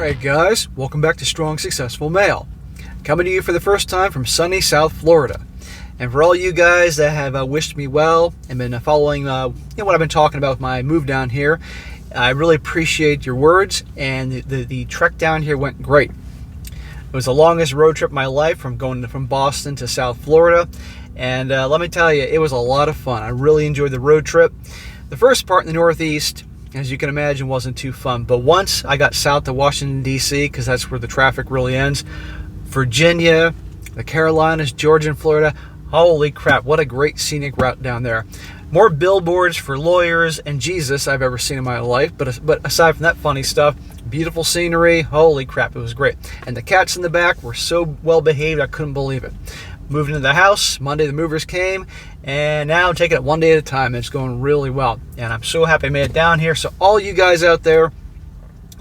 Alright guys, welcome back to Strong Successful Male. Coming to you for the first time from sunny South Florida. And for all you guys that have wished me well and been following what I've been talking about with my move down here, I really appreciate your words, and the trek down here went great. It was the longest road trip of my life, from Boston to South Florida, and let me tell you, it was a lot of fun. I really enjoyed the road trip. The first part in the Northeast, as you can imagine, wasn't too fun, but once I got south to Washington, D.C., because that's where the traffic really ends, Virginia, the Carolinas, Georgia, and Florida, holy crap, what a great scenic route down there. More billboards for lawyers and Jesus I've ever seen in my life, but aside from that funny stuff, beautiful scenery, holy crap, it was great. And the cats in the back were so well behaved, I couldn't believe it. Moved into the house, Monday the movers came, and now I'm taking it one day at a time, and it's going really well. And I'm so happy I made it down here. So all you guys out there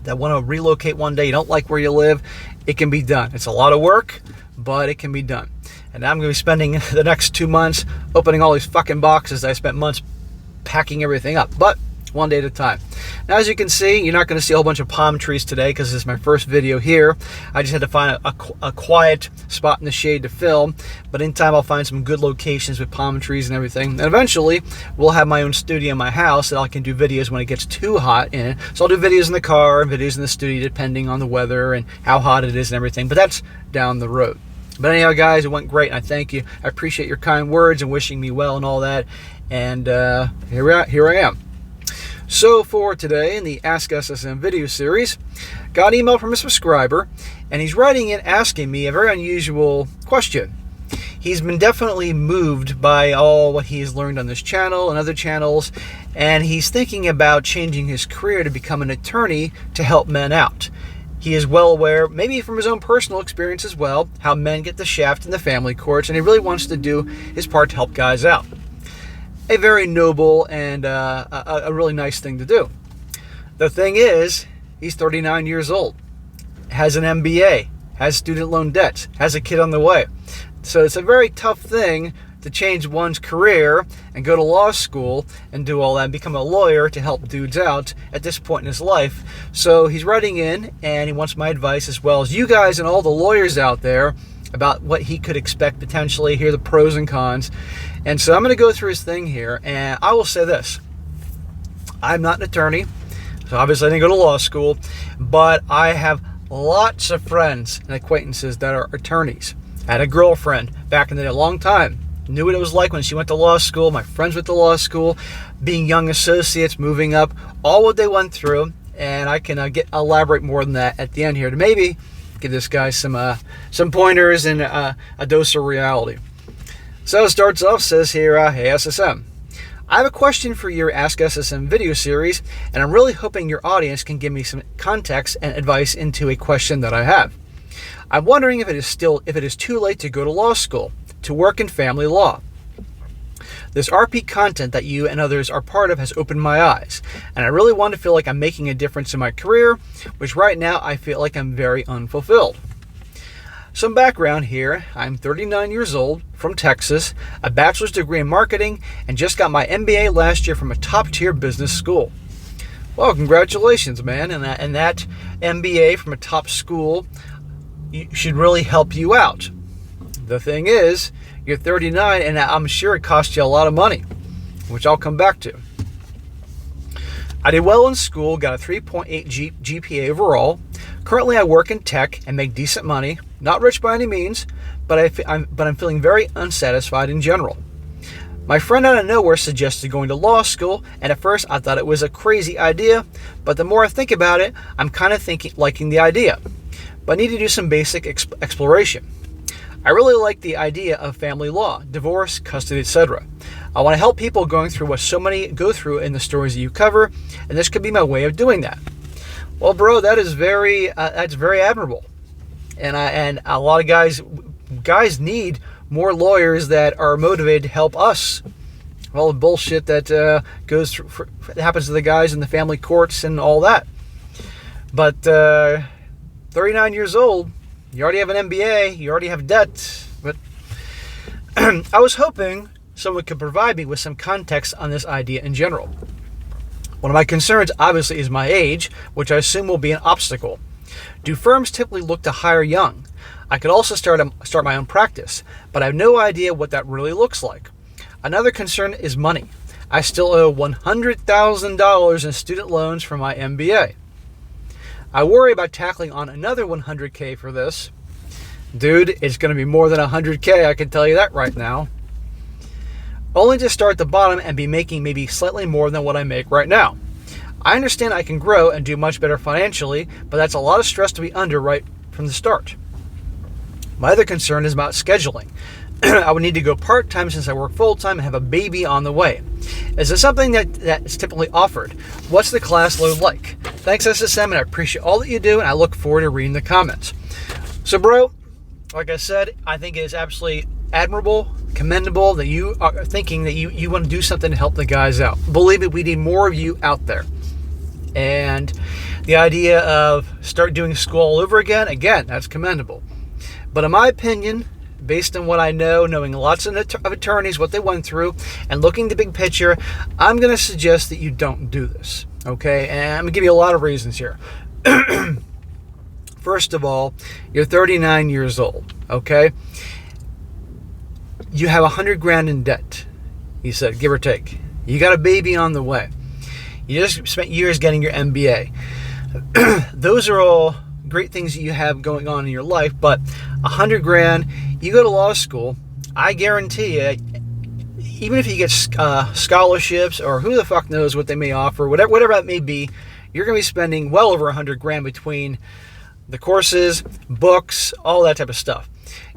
that want to relocate one day, you don't like where you live, it can be done. It's a lot of work, but it can be done. And I'm going to be spending the next 2 months opening all these fucking boxes. I spent months packing everything up, but one day at a time. Now, as you can see, you're not going to see a whole bunch of palm trees today because this is my first video here. I just had to find a quiet spot in the shade to film, but in time I'll find some good locations with palm trees and everything. And eventually, we'll have my own studio in my house that I can do videos when it gets too hot in it. So I'll do videos in the car, videos in the studio, depending on the weather and how hot it is and everything, but that's down the road. But anyhow, guys, it went great, and I thank you. I appreciate your kind words and wishing me well and all that. And here I am. So for today, in the Ask SSM video series, got an email from a subscriber, and he's writing in asking me a very unusual question. He's been definitely moved by all what he has learned on this channel and other channels, and he's thinking about changing his career to become an attorney to help men out. He is well aware, maybe from his own personal experience as well, how men get the shaft in the family courts, and he really wants to do his part to help guys out. A very noble and a really nice thing to do. The thing is, he's 39 years old, has an MBA, has student loan debts, has a kid on the way. So it's a very tough thing to change one's career and go to law school and do all that and become a lawyer to help dudes out at this point in his life. So he's writing in, and he wants my advice, as well as you guys and all the lawyers out there, about what he could expect potentially, hear the pros and cons. And so I'm going to go through his thing here, and I will say this. I'm not an attorney, so obviously I didn't go to law school, but I have lots of friends and acquaintances that are attorneys. I had a girlfriend back in the day, a long time. Knew what it was like when she went to law school, my friends went to law school, being young associates, moving up, all what they went through, and I can elaborate more than that at the end here to maybe give this guy some pointers and a dose of reality. So it starts off, says here, hey SSM, I have a question for your Ask SSM video series, and I'm really hoping your audience can give me some context and advice into a question that I have. I'm wondering if it is too late to go to law school, to work in family law. This RP content that you and others are part of has opened my eyes, and I really want to feel like I'm making a difference in my career, which right now I feel like I'm very unfulfilled. Some background here. I'm 39 years old, from Texas, a bachelor's degree in marketing, and just got my MBA last year from a top-tier business school. Well, congratulations, man, and that MBA from a top school should really help you out. The thing is, you're 39, and I'm sure it cost you a lot of money, which I'll come back to. I did well in school, got a 3.8 GPA overall. Currently, I work in tech and make decent money. Not rich by any means, but I'm feeling very unsatisfied in general. My friend out of nowhere suggested going to law school, and at first I thought it was a crazy idea, but the more I think about it, I'm kind of liking the idea. But I need to do some basic exploration. I really like the idea of family law, divorce, custody, etc. I want to help people going through what so many go through in the stories that you cover, and this could be my way of doing that. Well, bro, that is that's very admirable, and a lot of guys need more lawyers that are motivated to help us. All the bullshit that goes through happens to the guys in the family courts and all that. But 39 years old. You already have an MBA, you already have debt, but I was hoping someone could provide me with some context on this idea in general. One of my concerns, obviously, is my age, which I assume will be an obstacle. Do firms typically look to hire young? I could also start my own practice, but I have no idea what that really looks like. Another concern is money. I still owe $100,000 in student loans for my MBA. I worry about tackling on another $100K for this. Dude, it's going to be more than $100K, I can tell you that right now. Only to start at the bottom and be making maybe slightly more than what I make right now. I understand I can grow and do much better financially, but that's a lot of stress to be under right from the start. My other concern is about scheduling. I would need to go part-time since I work full-time and have a baby on the way. Is this something that is typically offered? What's the class load like? Thanks, SSM, and I appreciate all that you do, and I look forward to reading the comments. So, bro, like I said, I think it is absolutely admirable, commendable that you are thinking that you want to do something to help the guys out. Believe me, we need more of you out there. And the idea of start doing school all over again, that's commendable. But in my opinion, based on what I know, knowing lots of attorneys, what they went through, and looking at the big picture, I'm going to suggest that you don't do this, okay? And I'm going to give you a lot of reasons here. First of all, you're 39 years old, okay? You have $100,000 in debt, he said, give or take. You got a baby on the way. You just spent years getting your MBA. Those are all great things that you have going on in your life, but $100,000, you go to law school, I guarantee you, even if you get scholarships or who the fuck knows what they may offer, whatever that may be, you're going to be spending well over $100,000 between the courses, books, all that type of stuff.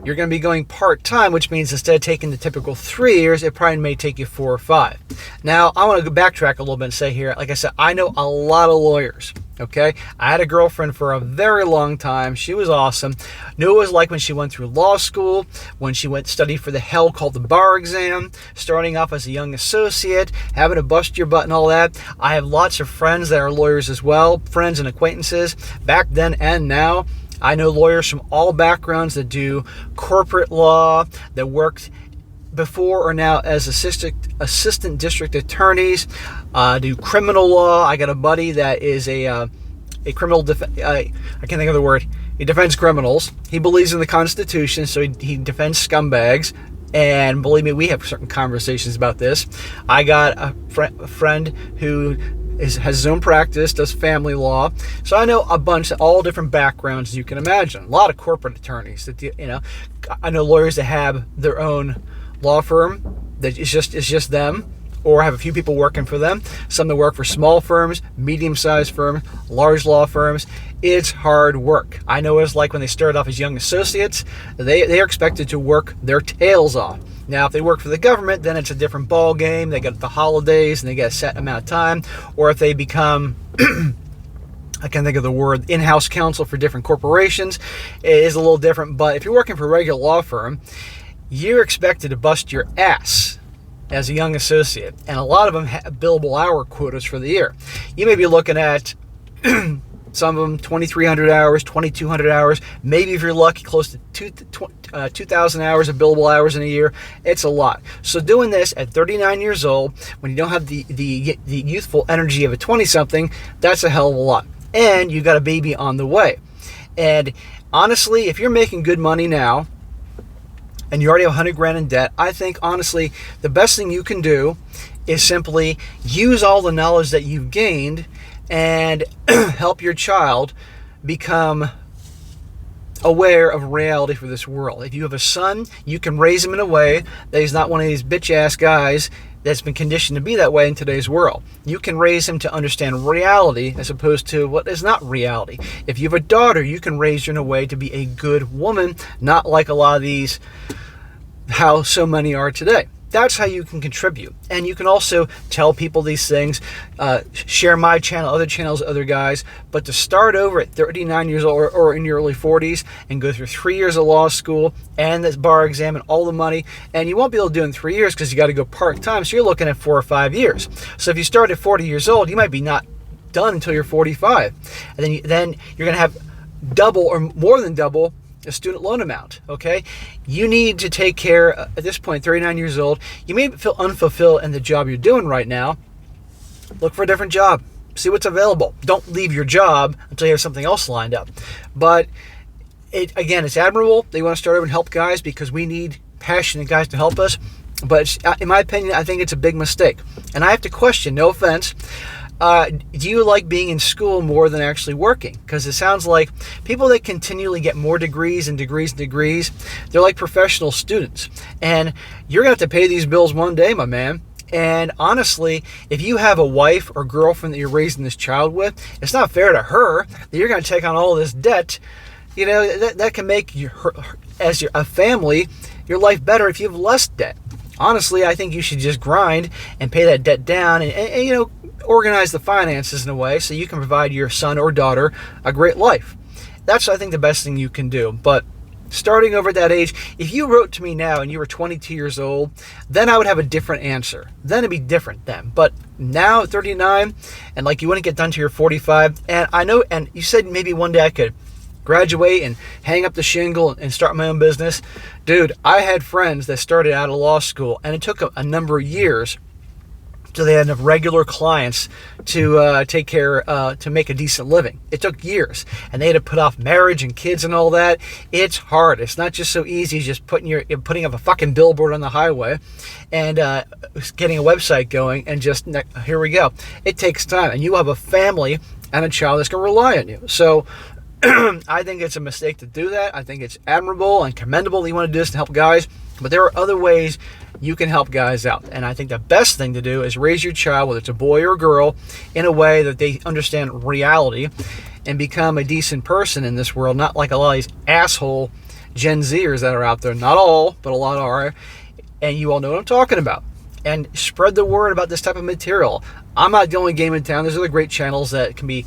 You're going to be going part-time, which means instead of taking the typical 3 years, it probably may take you 4 or 5. Now, I want to go backtrack a little bit and say here, like I said, I know a lot of lawyers, okay? I had a girlfriend for a very long time. She was awesome. Knew what it was like when she went through law school, when she went to study for the hell called the bar exam, starting off as a young associate, having to bust your butt and all that. I have lots of friends that are lawyers as well, friends and acquaintances, back then and now. I know lawyers from all backgrounds that do corporate law, that worked before or now as assistant district attorneys, do criminal law. I got a buddy that is a criminal I can't think of the word. He defends criminals. He believes in the Constitution, so he defends scumbags. And believe me, we have certain conversations about this. I got a friend who has his own practice, does family law. So I know a bunch of all different backgrounds you can imagine. A lot of corporate attorneys that, I know lawyers that have their own law firm that is just them, or have a few people working for them. Some that work for small firms, medium-sized firms, large law firms. It's hard work. I know what it's like when they start off as young associates. They are expected to work their tails off. Now, if they work for the government, then it's a different ball game. They get the holidays and they get a set amount of time. Or if they become, I can't think of the word, in-house counsel for different corporations, it is a little different. But if you're working for a regular law firm, you're expected to bust your ass as a young associate. And a lot of them have billable hour quotas for the year. You may be looking at some of them 2,300 hours, 2,200 hours, maybe if you're lucky, close to 2,000 hours of billable hours in a year. It's a lot. So doing this at 39 years old, when you don't have the youthful energy of a 20-something, that's a hell of a lot. And you got a baby on the way. And honestly, if you're making good money now, and you already have $100,000 in debt, I think honestly, the best thing you can do is simply use all the knowledge that you've gained and help your child become aware of reality for this world. If you have a son, you can raise him in a way that he's not one of these bitch-ass guys that's been conditioned to be that way in today's world. You can raise him to understand reality as opposed to what is not reality. If you have a daughter, you can raise her in a way to be a good woman, not like a lot of these, how so many are today. That's how you can contribute. And you can also tell people these things, share my channel, other channels, other guys. But to start over at 39 years old or in your early 40s and go through 3 years of law school and this bar exam and all the money, and you won't be able to do it in 3 years because you got to go part-time. So you're looking at 4 or 5 years. So if you start at 40 years old, you might be not done until you're 45. And then you're going to have double or more than double a student loan amount, okay? You need to take care, at this point, 39 years old, you may feel unfulfilled in the job you're doing right now. Look for a different job. See what's available. Don't leave your job until you have something else lined up. But again, it's admirable that you want to start over and help guys, because we need passionate guys to help us. But in my opinion, I think it's a big mistake. And I have to question, no offense, do you like being in school more than actually working? Because it sounds like people that continually get more degrees and degrees and degrees, they're like professional students. And you're going to have to pay these bills one day, my man. And honestly, if you have a wife or girlfriend that you're raising this child with, it's not fair to her that you're going to take on all this debt. You know, that can make a family, your life better if you have less debt. Honestly, I think you should just grind and pay that debt down and you know, organize the finances in a way so you can provide your son or daughter a great life. That's, I think, the best thing you can do. But starting over at that age, if you wrote to me now and you were 22 years old, then I would have a different answer. Then it'd be different then. But now at 39, and like you wouldn't get done till you're 45, and I know, and you said maybe one day I could graduate and hang up the shingle and start my own business. Dude, I had friends that started out of law school, and it took a number of years till they had enough regular clients to take care, to make a decent living. It took years, and they had to put off marriage and kids and all that. It's hard. It's not just so easy as just putting up a fucking billboard on the highway and getting a website going and just, here we go. It takes time, and you have a family and a child that's going to rely on you. So I think it's a mistake to do that. I think it's admirable and commendable that you want to do this to help guys, but there are other ways you can help guys out. And I think the best thing to do is raise your child, whether it's a boy or a girl, in a way that they understand reality and become a decent person in this world, not like a lot of these asshole Gen Zers that are out there. Not all, but a lot are. And you all know what I'm talking about. And spread the word about this type of material. I'm not the only game in town. There's other great channels that can be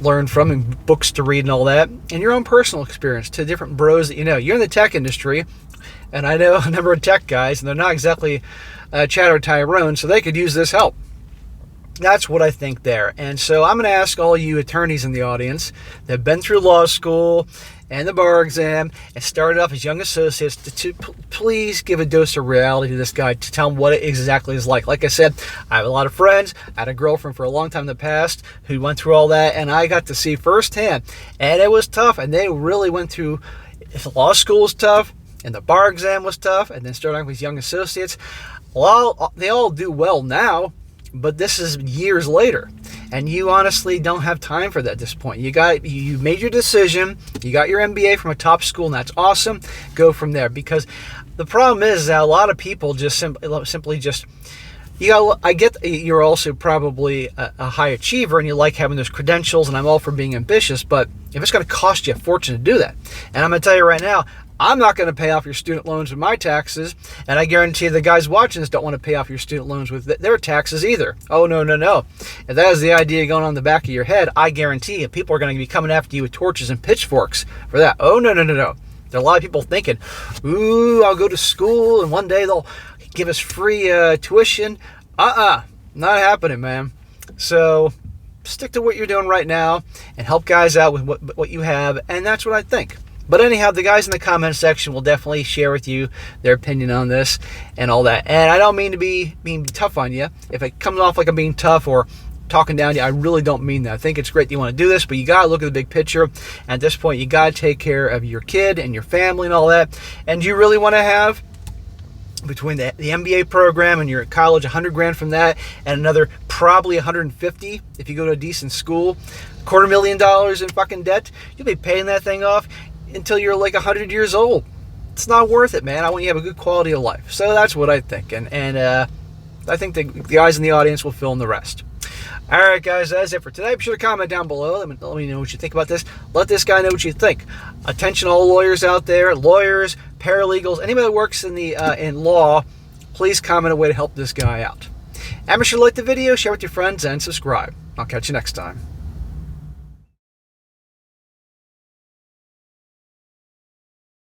learn from and books to read and all that, and your own personal experience to different bros that you know. You're in the tech industry, and I know a number of tech guys, and they're not exactly Chad or Tyrone, so they could use this help. That's what I think there. And so I'm going to ask all you attorneys in the audience that have been through law school and the bar exam and started off as young associates to please give a dose of reality to this guy, to tell him what it exactly is like. Like I said, I have a lot of friends. I had a girlfriend for a long time in the past who went through all that, and I got to see firsthand. And it was tough, and they really went through. Law school was tough, and the bar exam was tough, and then starting off with young associates. Well, they all do well now, but this is years later, and you honestly don't have time for that at this point. You made your decision, you got your MBA from a top school, and that's awesome. Go from there, because the problem is that a lot of people just simply just, I get you're also probably a high achiever and you like having those credentials, and I'm all for being ambitious, but if it's going to cost you a fortune to do that, and I'm going to tell you right now, I'm not going to pay off your student loans with my taxes, and I guarantee the guys watching this don't want to pay off your student loans with their taxes either. Oh, no, no, no. If that is the idea going on in the back of your head, I guarantee you people are going to be coming after you with torches and pitchforks for that. Oh, no, no, no, no. There are a lot of people thinking, ooh, I'll go to school, and one day they'll give us free tuition. Not happening, man. So stick to what you're doing right now and help guys out with what you have, and that's what I think. But anyhow, the guys in the comment section will definitely share with you their opinion on this and all that. And I don't mean to be being tough on you. If it comes off like I'm being tough or talking down to you, I really don't mean that. I think it's great that you want to do this, but you got to look at the big picture. And at this point, you got to take care of your kid and your family and all that. And you really want to have, between the MBA program and your college, $100,000 from that, and another probably $150,000 if you go to a decent school, $250,000 in fucking debt, you'll be paying that thing off until you're like 100 years old. It's not worth it, man. I want you to have a good quality of life. So that's what I think. And I think the guys in the audience will fill in the rest. All right, guys, that's it for today. Be sure to comment down below. Let me know what you think about this. Let this guy know what you think. Attention all lawyers out there, lawyers, paralegals, anybody that works in law, please comment a way to help this guy out. And be sure to like the video, share with your friends, and subscribe. I'll catch you next time.